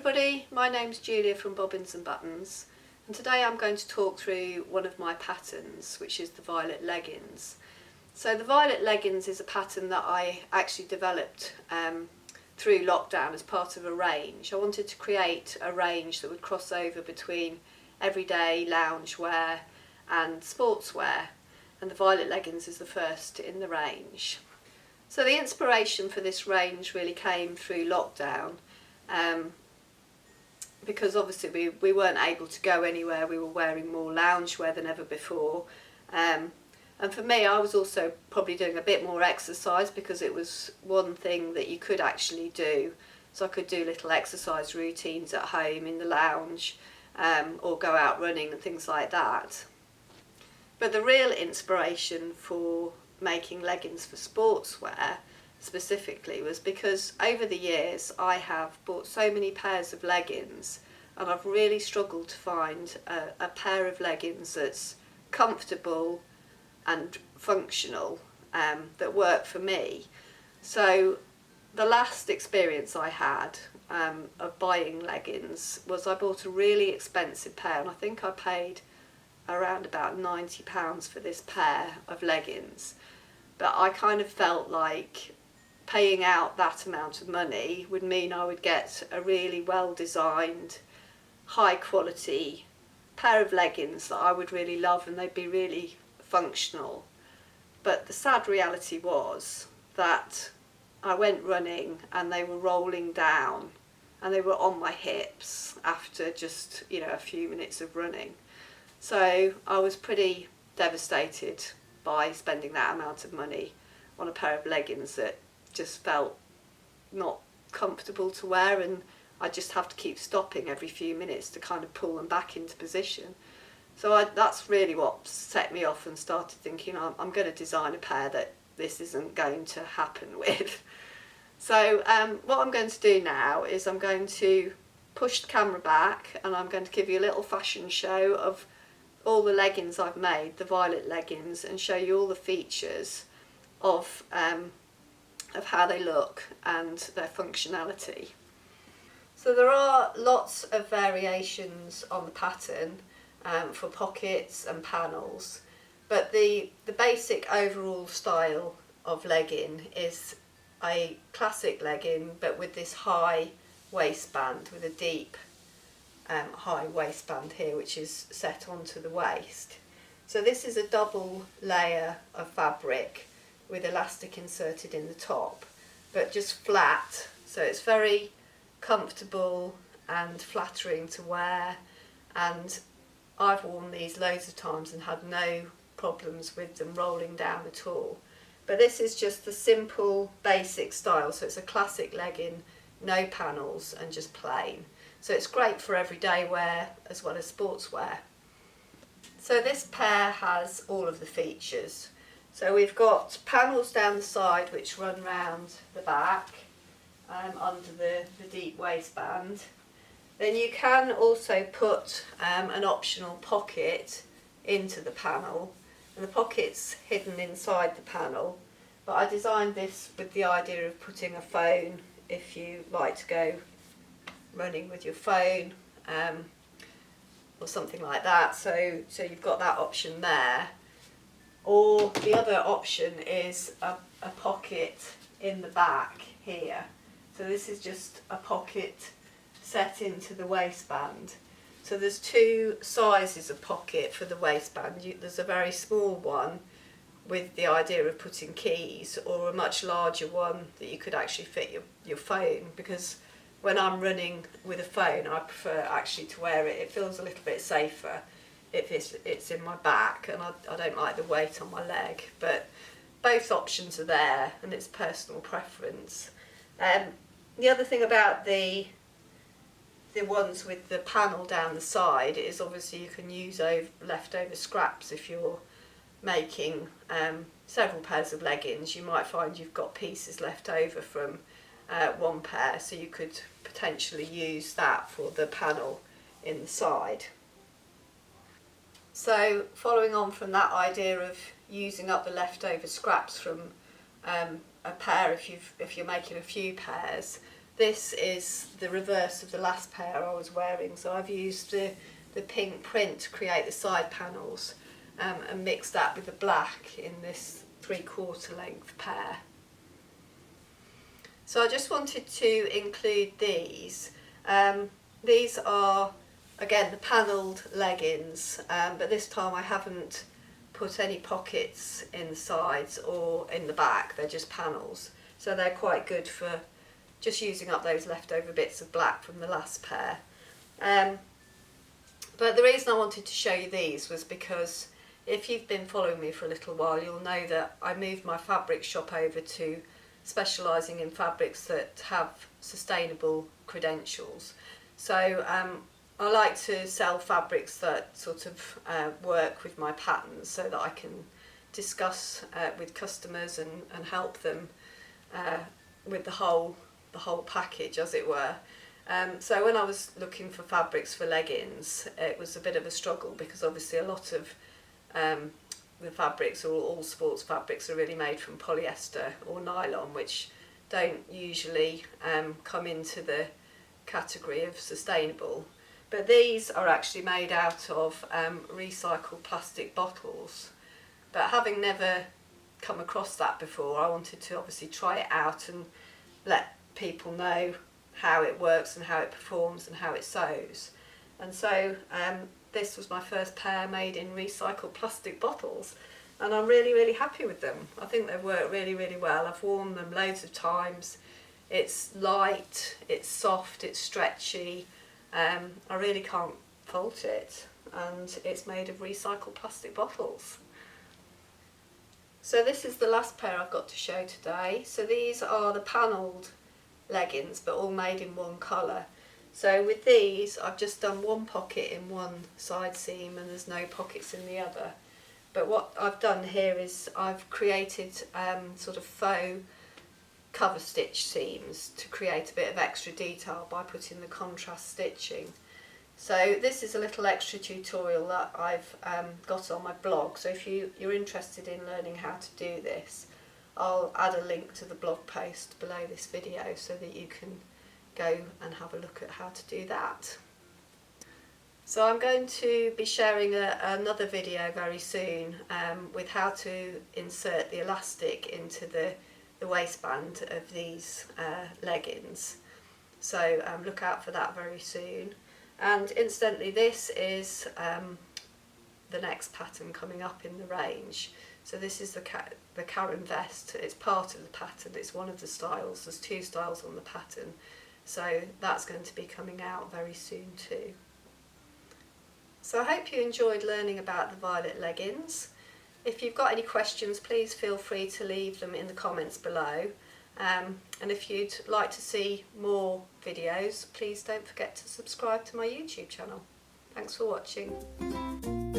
everybody, my name's Julia from Bobbins and Buttons, and today I'm going to talk through one of my patterns, which is the violet leggings. So the violet leggings is a pattern that I actually developed through lockdown as part of a range. I wanted to create a range that would cross over between everyday loungewear and sportswear, and the violet leggings is the first in the range. So the inspiration for this range really came through lockdown, because obviously we weren't able to go anywhere. We were wearing more loungewear than ever before, and for me I was also probably doing a bit more exercise because it was one thing that you could actually do. So I could do little exercise routines at home in the lounge, or go out running and things like that. But the real inspiration for making leggings for sportswear specifically was because over the years I have bought so many pairs of leggings, and I've really struggled to find a pair of leggings that's comfortable and functional, that work for me. So the last experience I had of buying leggings was I bought a really expensive pair, and I think I paid around about £90 for this pair of leggings. But I kind of felt like paying out that amount of money would mean I would get a really well designed, high quality pair of leggings that I would really love, and they'd be really functional. But the sad reality was that I went running and they were rolling down and they were on my hips after just a few minutes of running. So I was pretty devastated by spending that amount of money on a pair of leggings that just felt not comfortable to wear, and I just have to keep stopping every few minutes to kind of pull them back into position. So that's really what set me off and started thinking I'm going to design a pair that this isn't going to happen with. So what I'm going to do now is I'm going to push the camera back and I'm going to give you a little fashion show of all the leggings I've made, the violet leggings, and show you all the features of how they look and their functionality. So there are lots of variations on the pattern for pockets and panels, but the basic overall style of legging is a classic legging, but with this high waistband, with a deep high waistband here, which is set onto the waist. So this is a double layer of fabric with elastic inserted in the top, but just flat, so it's very comfortable and flattering to wear, and I've worn these loads of times and had no problems with them rolling down at all. But this is just the simple basic style, so it's a classic legging, no panels and just plain. So it's great for everyday wear as well as sportswear. So this pair has all of the features. So we've got panels down the side which run round the back, under the deep waistband. Then you can also put an optional pocket into the panel, and the pocket's hidden inside the panel. But I designed this with the idea of putting a phone if you like to go running with your phone, or something like that. So you've got that option there. Or the other option is a pocket in the back here. So this is just a pocket set into the waistband. So there's two sizes of pocket for the waistband. There's a very small one with the idea of putting keys, or a much larger one that you could actually fit your phone, because when I'm running with a phone I prefer actually to wear it. It feels a little bit safer if it's in my back, and I don't like the weight on my leg. But both options are there, and it's personal preference. The other thing about the ones with the panel down the side is obviously you can use leftover scraps. If you're making several pairs of leggings, you might find you've got pieces left over from one pair, so you could potentially use that for the panel in the side. So following on from that idea of using up the leftover scraps from a pair, if you're making a few pairs, this is the reverse of the last pair I was wearing, so I've used the pink print to create the side panels and mixed that with the black in this 3/4 length pair. So I just wanted to include these. These are again the panelled leggings, but this time I haven't put any pockets in the sides or in the back, they're just panels. So they're quite good for just using up those leftover bits of black from the last pair. But the reason I wanted to show you these was because if you've been following me for a little while, you'll know that I moved my fabric shop over to specialising in fabrics that have sustainable credentials. So I like to sell fabrics that sort of work with my patterns so that I can discuss with customers and help them with the whole package, as it were. So when I was looking for fabrics for leggings, it was a bit of a struggle because obviously a lot of the fabrics, or all sports fabrics, are really made from polyester or nylon, which don't usually come into the category of sustainable. But these are actually made out of recycled plastic bottles. But having never come across that before, I wanted to obviously try it out and let people know how it works and how it performs and how it sews. And so this was my first pair made in recycled plastic bottles, and I'm really happy with them. I think they work really well. I've worn them loads of times. It's light, it's soft, it's stretchy. I really can't fault it, and it's made of recycled plastic bottles. So this is the last pair I've got to show today. So these are the panelled leggings, but all made in one colour. So with these, I've just done one pocket in one side seam and there's no pockets in the other. But what I've done here is I've created sort of faux cover stitch seams to create a bit of extra detail by putting the contrast stitching. So this is a little extra tutorial that I've got on my blog. So if you're interested in learning how to do this, I'll add a link to the blog post below this video so that you can go and have a look at how to do that. So I'm going to be sharing another video very soon with how to insert the elastic into the waistband of these leggings. So look out for that very soon. And incidentally, this is the next pattern coming up in the range. So this is the Karen vest. It's part of the pattern, it's one of the styles. There's 2 styles on the pattern. So that's going to be coming out very soon too. So I hope you enjoyed learning about the violet leggings. If you've got any questions, please feel free to leave them in the comments below. And if you'd like to see more videos, please don't forget to subscribe to my YouTube channel. Thanks for watching.